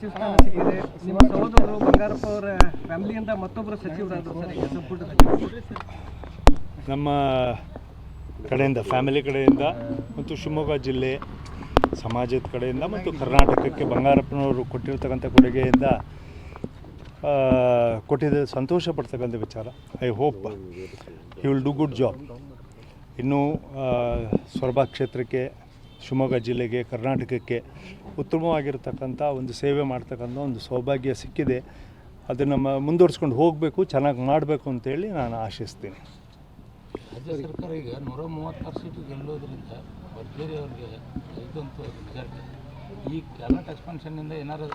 ಸಚಿವ ಸ್ಥಾನ ಸಿಕ್ಕಿದೆ. ನಿಮ್ಮ ಸಹೋದರರು ಬಂಗಾರಪ್ಪ ಅವರ ಫ್ಯಾಮಿಲಿಯಿಂದ ಮತ್ತೊಬ್ಬರು ಸಚಿವರಾದರು ಸರ್ ಈಗ ಸಂಪುಟ ಸಚಿವರು. ನಮ್ಮ ಕಡೆಯಿಂದ ಫ್ಯಾಮಿಲಿ ಕಡೆಯಿಂದ ಮತ್ತು ಶಿವಮೊಗ್ಗ ಜಿಲ್ಲೆ ಸಮಾಜದ ಕಡೆಯಿಂದ ಮತ್ತು ಕರ್ನಾಟಕಕ್ಕೆ ಬಂಗಾರಪ್ಪನವರು ಕೊಟ್ಟಿರ್ತಕ್ಕಂಥ ಕೊಡುಗೆಯಿಂದ ಕೊಟ್ಟಿದ್ದ ಸಂತೋಷ ಪಡ್ತಕ್ಕಂಥ ವಿಚಾರ. I hope he will do good job. ಇನ್ನು ಸೊರಬ ಕ್ಷೇತ್ರಕ್ಕೆ, ಶಿವಮೊಗ್ಗ ಜಿಲ್ಲೆಗೆ, ಕರ್ನಾಟಕಕ್ಕೆ ಉತ್ತಮವಾಗಿರ್ತಕ್ಕಂಥ ಒಂದು ಸೇವೆ ಮಾಡ್ತಕ್ಕಂಥ ಒಂದು ಸೌಭಾಗ್ಯ ಸಿಕ್ಕಿದೆ. ಅದನ್ನು ಮುಂದುವರ್ಸ್ಕೊಂಡು ಹೋಗಬೇಕು, ಚೆನ್ನಾಗಿ ಮಾಡಬೇಕು ಅಂತೇಳಿ ನಾನು ಆಶಿಸ್ತೀನಿ. ರಾಜ್ಯ ಸರ್ಕಾರ ಈಗ 136 ಸೀಟು ಗೆಲ್ಲೋದ್ರಿಂದ ಭರ್ಜರಿ ಅವ್ರಿಗೆ ಇದಂತ ವಿಚಾರ. ಈ ಕ್ಯಾಬಿನೆಟ್ ಎಕ್ಸ್ಪಾನ್ಷನ್ನಿಂದ ಏನಾರು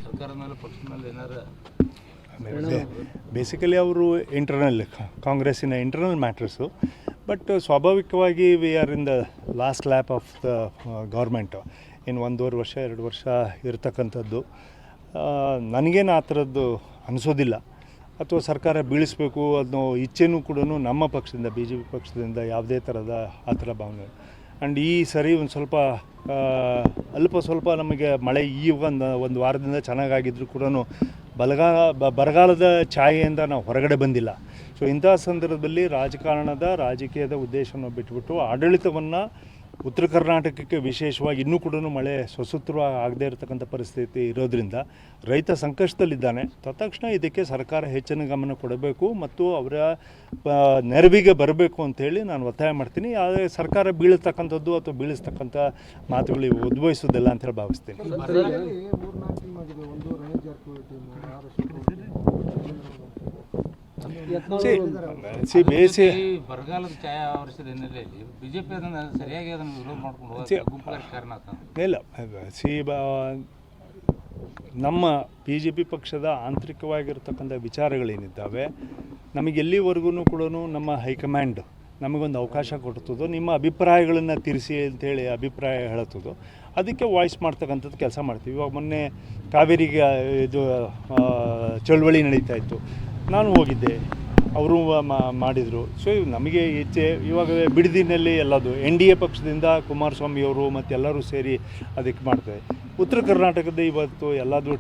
ಸರ್ಕಾರದ ಮೇಲೆ ಪಕ್ಷದ ಮೇಲೆ ಏನಾರು ಬೇಸಿಕಲಿ ಅವರು ಇಂಟರ್ನಲ್ ಕಾಂಗ್ರೆಸ್ಸಿನ ಇಂಟರ್ನಲ್ ಮ್ಯಾಟ್ರಸ್ಸು. ಬಟ್ ಸ್ವಾಭಾವಿಕವಾಗಿ we are in the last lap of the government. ಇನ್ನು 1.5 ವರ್ಷ 2 ವರ್ಷ ಇರತಕ್ಕಂಥದ್ದು. ನನಗೇನು ಆ ಥರದ್ದು ಅನಿಸೋದಿಲ್ಲ. ಅಥವಾ ಸರ್ಕಾರ ಬೀಳಿಸಬೇಕು ಅನ್ನೋ ಇಚ್ಛೆನೂ ಕೂಡ ನಮ್ಮ ಪಕ್ಷದಿಂದ, ಬಿ ಜೆ ಪಿ ಪಕ್ಷದಿಂದ ಯಾವುದೇ ಥರದ ಆ ಥರ ಭಾವನೆ. ಆ್ಯಂಡ್ ಈ ಸರಿ ಒಂದು ಸ್ವಲ್ಪ ನಮಗೆ ಮಳೆ ಈ ಒಂದು ವಾರದಿಂದ ಚೆನ್ನಾಗಾಗಿದ್ದರೂ ಕೂಡ ಬರಗಾಲದ ಛಾಯೆಯಿಂದ ನಾವು ಹೊರಗಡೆ ಬಂದಿಲ್ಲ. ಸೊ ಇಂಥ ಸಂದರ್ಭದಲ್ಲಿ ರಾಜಕೀಯದ ಉದ್ದೇಶವನ್ನು ಬಿಟ್ಟುಬಿಟ್ಟು ಆಡಳಿತವನ್ನು ಉತ್ತರ ಕರ್ನಾಟಕಕ್ಕೆ ವಿಶೇಷವಾಗಿ ಇನ್ನೂ ಕೂಡ ಮಳೆ ಸ್ವಸೂತ್ರವಾಗಿ ಆಗದೇ ಇರತಕ್ಕಂಥ ಪರಿಸ್ಥಿತಿ ಇರೋದರಿಂದ ರೈತ ಸಂಕಷ್ಟದಲ್ಲಿದ್ದಾನೆ. ತತ್ಕ್ಷಣ ಇದಕ್ಕೆ ಸರ್ಕಾರ ಹೆಚ್ಚಿನ ಗಮನ ಕೊಡಬೇಕು ಮತ್ತು ಅವರ ನೆರವಿಗೆ ಬರಬೇಕು ಅಂಥೇಳಿ ನಾನು ಒತ್ತಾಯ ಮಾಡ್ತೀನಿ. ಆದರೆ ಸರ್ಕಾರ ಬೀಳತಕ್ಕಂಥದ್ದು ಅಥವಾ ಬೀಳಿಸ್ತಕ್ಕಂಥ ಮಾತುಗಳು ಉದ್ಭವಿಸೋದಿಲ್ಲ ಅಂತೇಳಿ ಭಾವಿಸ್ತೀನಿ. ಬರಗಾಲದ ಛಾಯೆ ಆವರಿಸಿದ ಹಿನ್ನೆಲೆಯಲ್ಲಿ ಬಿಜೆಪಿ ಅದನ್ನು ಸರಿಯಾಗಿ ಅದನ್ನು ವಿರೋಧ ಮಾಡ್ಕೊಂಡು ಹೋಗೋದು ಕಾರಣ ಇಲ್ಲ. ನಮ್ಮ ಬಿ ಜೆ ಪಿ ಪಕ್ಷದ ಆಂತರಿಕವಾಗಿರ್ತಕ್ಕಂಥ ವಿಚಾರಗಳೇನಿದ್ದಾವೆ, ನಮಗೆ ಎಲ್ಲಿವರೆಗೂ ಕೂಡ ನಮ್ಮ ಹೈಕಮಾಂಡ್ ನಮಗೊಂದು ಅವಕಾಶ ಕೊಡ್ತದೋ, ನಿಮ್ಮ ಅಭಿಪ್ರಾಯಗಳನ್ನು ತಿಳಿಸಿ ಅಂತೇಳಿ ಅಭಿಪ್ರಾಯ ಹೇಳುತ್ತದೋ ಅದಕ್ಕೆ ವಾಯ್ಸ್ ಮಾಡ್ತಕ್ಕಂಥದ್ದು ಕೆಲಸ ಮಾಡ್ತೀವಿ. ಇವಾಗ ಮೊನ್ನೆ ಕಾವೇರಿಗೆ ಇದು ಚಳವಳಿ ನಡೀತಾ ಇತ್ತು, ನಾನು ಹೋಗಿದ್ದೆ, ಅವರು ಮಾಡಿದರು. ಸೊ ನಮಗೆ ಇಚ್ಛೆ ಇವಾಗ ಬಿಡದಿನಲ್ಲಿ ಎಲ್ಲದು NDA ಪಕ್ಷದಿಂದ ಕುಮಾರಸ್ವಾಮಿಯವರು ಮತ್ತು ಎಲ್ಲರೂ ಸೇರಿ ಅದಕ್ಕೆ ಮಾಡ್ತಾರೆ. ಉತ್ತರ ಕರ್ನಾಟಕದ ಇವತ್ತು ಎಲ್ಲದೂ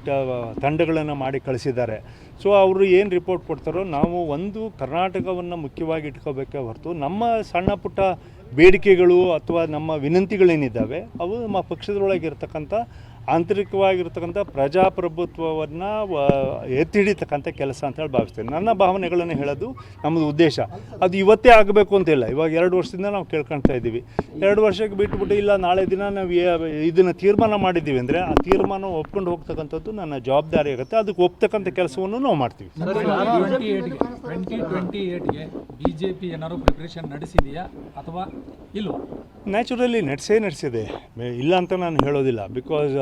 ತಂಡಗಳನ್ನು ಮಾಡಿ ಕಳಿಸಿದ್ದಾರೆ. ಸೊ ಅವರು ಏನು ರಿಪೋರ್ಟ್ ಕೊಡ್ತಾರೋ ನಾವು ಒಂದು ಕರ್ನಾಟಕವನ್ನು ಮುಖ್ಯವಾಗಿ ಇಟ್ಕೋಬೇಕೇ ಹೊರತು ನಮ್ಮ ಸಣ್ಣ ಪುಟ್ಟ ಬೇಡಿಕೆಗಳು ಅಥವಾ ನಮ್ಮ ವಿನಂತಿಗಳೇನಿದ್ದಾವೆ ಅವು ನಮ್ಮ ಪಕ್ಷದೊಳಗಿರ್ತಕ್ಕಂಥ ಆಂತರಿಕವಾಗಿರ್ತಕ್ಕಂಥ ಪ್ರಜಾಪ್ರಭುತ್ವವನ್ನು ಎತ್ತಿ ಹಿಡಿತಕ್ಕಂಥ ಕೆಲಸ ಅಂತೇಳಿ ಭಾವಿಸ್ತೇನೆ. ನನ್ನ ಭಾವನೆಗಳನ್ನು ಹೇಳೋದು ನಮ್ಮದು ಉದ್ದೇಶ. ಅದು ಇವತ್ತೇ ಆಗಬೇಕು ಅಂತಿಲ್ಲ. ಇವಾಗ 2 ವರ್ಷದಿಂದ ನಾವು ಕೇಳ್ಕೊಳ್ತಾ ಇದ್ದೀವಿ. 2 ವರ್ಷಕ್ಕೆ ಬಿಟ್ಟುಬಿಟ್ಟು ಇಲ್ಲ ನಾಳೆ ದಿನ ನಾವು ಇದನ್ನು ತೀರ್ಮಾನ ಮಾಡಿದ್ದೀವಿ ಅಂದರೆ ಆ ತೀರ್ಮಾನ ಒಪ್ಕೊಂಡು ಹೋಗ್ತಕ್ಕಂಥದ್ದು ನನ್ನ ಜವಾಬ್ದಾರಿ ಆಗುತ್ತೆ. ಅದಕ್ಕೆ ಒಪ್ತಕ್ಕಂಥ ಕೆಲಸವನ್ನು ನಾವು ಮಾಡ್ತೀವಿ. 2028ಗೆ BJP ಏನಾದ್ರು ಪ್ರಿಪ್ರೇಷನ್ ನಡೆಸಿದೆಯಾ ಅಥವಾ ಇಲ್ಲೋ? ನ್ಯಾಚುರಲಿ ನಡೆಸಿದೆ, ಇಲ್ಲ ಅಂತ ನಾನು ಹೇಳೋದಿಲ್ಲ. ಬಿಕಾಸ್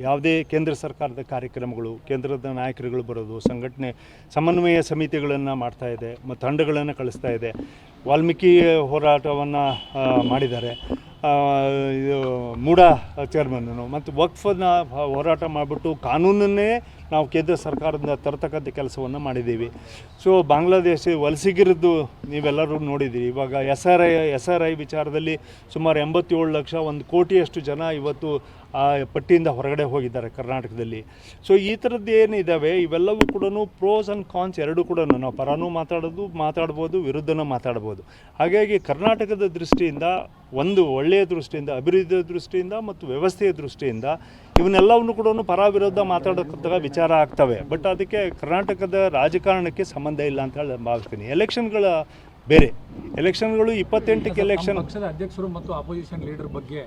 ಯಾವುದೇ ಕೇಂದ್ರ ಸರ್ಕಾರದ ಕಾರ್ಯಕ್ರಮಗಳು, ಕೇಂದ್ರದ ನಾಯಕರುಗಳು ಬರೋದು, ಸಂಘಟನೆ ಸಮನ್ವಯ ಸಮಿತಿಗಳನ್ನು ಮಾಡ್ತಾ ಇದೆ ಮತ್ತು ತಂಡಗಳನ್ನು ಕಳಿಸ್ತಾ ಇದೆ. ವಾಲ್ಮೀಕಿ ಹೋರಾಟವನ್ನು ಮಾಡಿದ್ದಾರೆ, ಇದು ಮೂಡ ಚೇರ್ಮನ್ನು, ಮತ್ತು ವಕ್ಫನ್ನು ಹೋರಾಟ ಮಾಡಿಬಿಟ್ಟು ಕಾನೂನನ್ನೇ ನಾವು ಕೇಂದ್ರ ಸರ್ಕಾರದಿಂದ ತರ್ತಕ್ಕಂಥ ಕೆಲಸವನ್ನು ಮಾಡಿದ್ದೀವಿ. ಸೊ ಬಾಂಗ್ಲಾದೇಶ ವಲಸಿಗರದ್ದು ನೀವೆಲ್ಲರೂ ನೋಡಿದ್ದೀರಿ. ಇವಾಗ SRI ವಿಚಾರದಲ್ಲಿ ಸುಮಾರು 87 ಲಕ್ಷ, 1 ಕೋಟಿಯಷ್ಟು ಜನ ಇವತ್ತು ಆ ಪಟ್ಟಿಯಿಂದ ಹೊರಗಡೆ ಹೋಗಿದ್ದಾರೆ ಕರ್ನಾಟಕದಲ್ಲಿ. ಸೊ ಈ ಥರದ್ದು ಏನಿದ್ದಾವೆ ಇವೆಲ್ಲವೂ ಕೂಡ ಪ್ರೋಸ್ ಆ್ಯಂಡ್ ಕಾನ್ಸ್ ಎರಡೂ ಕೂಡ ನಾವು ಪರನೂ ಮಾತಾಡ್ಬೋದು, ವಿರುದ್ಧನೂ ಮಾತಾಡ್ಬೋದು. ಹಾಗಾಗಿ ಕರ್ನಾಟಕದ ದೃಷ್ಟಿಯಿಂದ, ಒಂದು ಒಳ್ಳೆಯ ದೃಷ್ಟಿಯಿಂದ, ಅಭಿವೃದ್ಧಿಯ ದೃಷ್ಟಿಯಿಂದ ಮತ್ತು ವ್ಯವಸ್ಥೆಯ ದೃಷ್ಟಿಯಿಂದ ಇವನ್ನೆಲ್ಲವನ್ನು ಕೂಡ ಪರ ವಿರೋಧ ಮಾತಾಡೋಕ್ಕಂಥ ವಿಚಾರ ಆಗ್ತವೆ. ಬಟ್ ಅದಕ್ಕೆ ಕರ್ನಾಟಕದ ರಾಜಕಾರಣಕ್ಕೆ ಸಂಬಂಧ ಇಲ್ಲ ಅಂತ ಹೇಳಿ ಭಾವಿಸ್ತೀನಿ. ಎಲೆಕ್ಷನ್ಗಳ ಬೇರೆ, ಎಲೆಕ್ಷನ್ಗಳು 28ಕ್ಕೆ ಎಲೆಕ್ಷನ್. ಪಕ್ಷದ ಅಧ್ಯಕ್ಷರು ಮತ್ತು ಅಪೋಸಿಷನ್ ಲೀಡರ್ ಬಗ್ಗೆ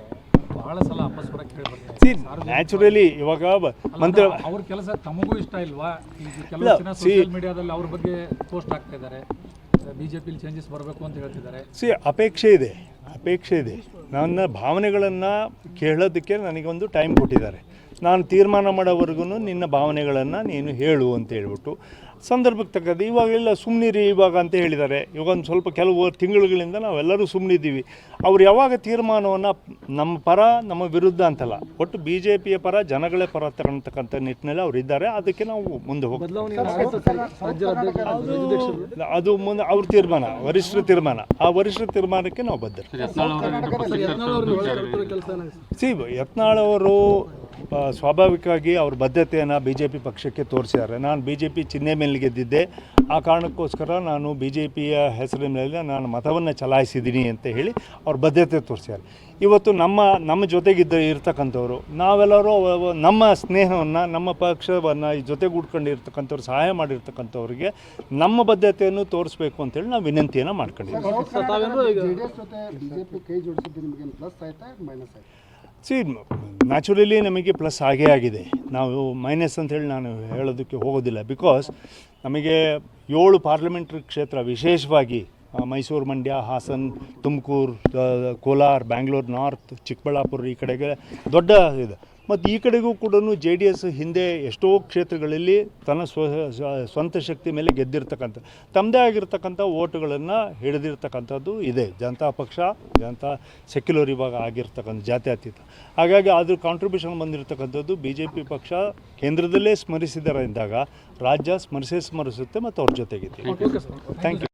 ಬಹಳ ಸಲ ಅಪಸ್ವರ ನ್ಯಾಚುರಲಿ ಇವಾಗ ಮಂತ್ರಿ ಅವ್ರ ಕೆಲಸ ತಮಗೂ ಇಷ್ಟ ಇಲ್ವಾ? ಈಗ ಕೆಲವು ಜನ ಸೋಷಿಯಲ್ ಮೀಡಿಯಾದಲ್ಲಿ ಅವ್ರ ಬಗ್ಗೆ ಪೋಸ್ಟ್ ಆಗ್ತಾ ಇದ್ದಾರೆ, BJPಲಿ ಚೇಂಜಸ್ ಬರಬೇಕು ಅಂತ ಹೇಳ್ತಿದ್ದಾರೆ. ಅಪೇಕ್ಷೆ ಇದೆ. ನನ್ನ ಭಾವನೆಗಳನ್ನು ಕೇಳೋದಕ್ಕೆ ನನಗೊಂದು ಟೈಮ್ ಕೊಟ್ಟಿದ್ದಾರೆ. ನಾನು ತೀರ್ಮಾನ ಮಾಡೋವರೆಗೂ ನಿನ್ನ ಭಾವನೆಗಳನ್ನು ನೀನು ಹೇಳು ಅಂತ ಹೇಳ್ಬಿಟ್ಟು ಸಂದರ್ಭಕ್ಕೆ ತಕ್ಕದ್ದು ಇವಾಗೆಲ್ಲ ಸುಮ್ಮನಿರಿ ಇವಾಗ ಅಂತ ಹೇಳಿದ್ದಾರೆ. ಇವಾಗ ಒಂದು ಸ್ವಲ್ಪ ಕೆಲವು ತಿಂಗಳುಗಳಿಂದ ನಾವೆಲ್ಲರೂ ಸುಮ್ಮನಿದ್ದೀವಿ. ಅವ್ರು ಯಾವಾಗ ತೀರ್ಮಾನವನ್ನು ನಮ್ಮ ಪರ ನಮ್ಮ ವಿರುದ್ಧ ಅಂತಲ್ಲ, ಒಟ್ಟು BJPಯ ಪರ ಜನಗಳೇ ಪರ ತರತಕ್ಕಂಥ ನಿಟ್ಟಿನಲ್ಲಿ ಅವರು ಇದ್ದಾರೆ. ಅದಕ್ಕೆ ನಾವು ಮುಂದೆ ಹೋಗ್ತೀವಿ. ಅದು ಮುಂದೆ ಅವ್ರ ತೀರ್ಮಾನ, ವರಿಷ್ಠರ ತೀರ್ಮಾನ. ಆ ವರಿಷ್ಠರ ತೀರ್ಮಾನಕ್ಕೆ ನಾವು ಬದ್ಧರು. ಯತ್ನಾಳ್ ಅವರು ಸ್ವಾಭಾವಿಕವಾಗಿ ಅವ್ರ ಬದ್ಧತೆಯನ್ನು ಬಿ ಜೆ ಪಿ ಪಕ್ಷಕ್ಕೆ ತೋರಿಸಿದ್ದಾರೆ. ನಾನು ಬಿ ಜೆ ಪಿ ಚಿಹ್ನೆ ಮೇಲೆ ಗೆದ್ದಿದ್ದೆ, ಆ ಕಾರಣಕ್ಕೋಸ್ಕರ ನಾನು ಬಿ ಜೆ ಪಿಯ ಹೆಸರಿನಲ್ಲಿ ನಾನು ಮತವನ್ನು ಚಲಾಯಿಸಿದ್ದೀನಿ ಅಂತ ಹೇಳಿ ಅವ್ರ ಬದ್ಧತೆ ತೋರಿಸಿದ್ದಾರೆ. ಇವತ್ತು ನಮ್ಮ ಜೊತೆಗಿದ್ದ ಇರ್ತಕ್ಕಂಥವ್ರು ನಾವೆಲ್ಲರೂ ನಮ್ಮ ಸ್ನೇಹವನ್ನು, ನಮ್ಮ ಪಕ್ಷವನ್ನು ಜೊತೆಗೂಡ್ಕೊಂಡು ಇರ್ತಕ್ಕಂಥವ್ರು, ಸಹಾಯ ಮಾಡಿರ್ತಕ್ಕಂಥವ್ರಿಗೆ ನಮ್ಮ ಬದ್ಧತೆಯನ್ನು ತೋರಿಸ್ಬೇಕು ಅಂತೇಳಿ ನಾವು ವಿನಂತಿಯನ್ನು ಮಾಡ್ಕೊಂಡಿದ್ದೀವಿ. ಸಿ ನ್ಯಾಚುರಲಿ ನಮಗೆ ಪ್ಲಸ್ ಆಗೇ ಆಗಿದೆ. ನಾವು ಮೈನಸ್ ಅಂತೇಳಿ ನಾನು ಹೇಳೋದಕ್ಕೆ ಹೋಗೋದಿಲ್ಲ. ಬಿಕಾಸ್ ನಮಗೆ 7 ಪಾರ್ಲಿಮೆಂಟ್ರಿ ಕ್ಷೇತ್ರ, ವಿಶೇಷವಾಗಿ ಮೈಸೂರು, ಮಂಡ್ಯ, ಹಾಸನ, ತುಮಕೂರು, ಕೋಲಾರ, ಬ್ಯಾಂಗ್ಳೂರು ನಾರ್ತ್, ಚಿಕ್ಕಬಳ್ಳಾಪುರ ಈ ಕಡೆಗೆ ದೊಡ್ಡ ಇದೆ. ಮತ್ತು ಈ ಕಡೆಗೂ ಕೂಡ ಜೆ ಡಿ ಎಸ್ ಹಿಂದೆ ಎಷ್ಟೋ ಕ್ಷೇತ್ರಗಳಲ್ಲಿ ತನ್ನ ಸ್ವಂತ ಶಕ್ತಿ ಮೇಲೆ ಗೆದ್ದಿರ್ತಕ್ಕಂಥ ತಮ್ಮದೇ ಆಗಿರ್ತಕ್ಕಂಥ ಓಟುಗಳನ್ನು ಹಿಡಿದಿರ್ತಕ್ಕಂಥದ್ದು ಇದೆ. ಜನತಾ ಪಕ್ಷ, ಜನತಾ ಸೆಕ್ಯುಲರ್ ಇವಾಗ ಆಗಿರ್ತಕ್ಕಂಥ ಜಾತ್ಯತೀತ. ಹಾಗಾಗಿ ಅದ್ರ ಕಾಂಟ್ರಿಬ್ಯೂಷನ್ ಬಂದಿರತಕ್ಕಂಥದ್ದು ಬಿ ಜೆ ಪಿ ಪಕ್ಷ ಕೇಂದ್ರದಲ್ಲೇ ಸ್ಮರಿಸಿದರ ಎಂದಾಗ ರಾಜ್ಯ ಸ್ಮರಿಸುತ್ತೆ ಮತ್ತು ಅವ್ರ ಜೊತೆಗಿದೆ. Thank you.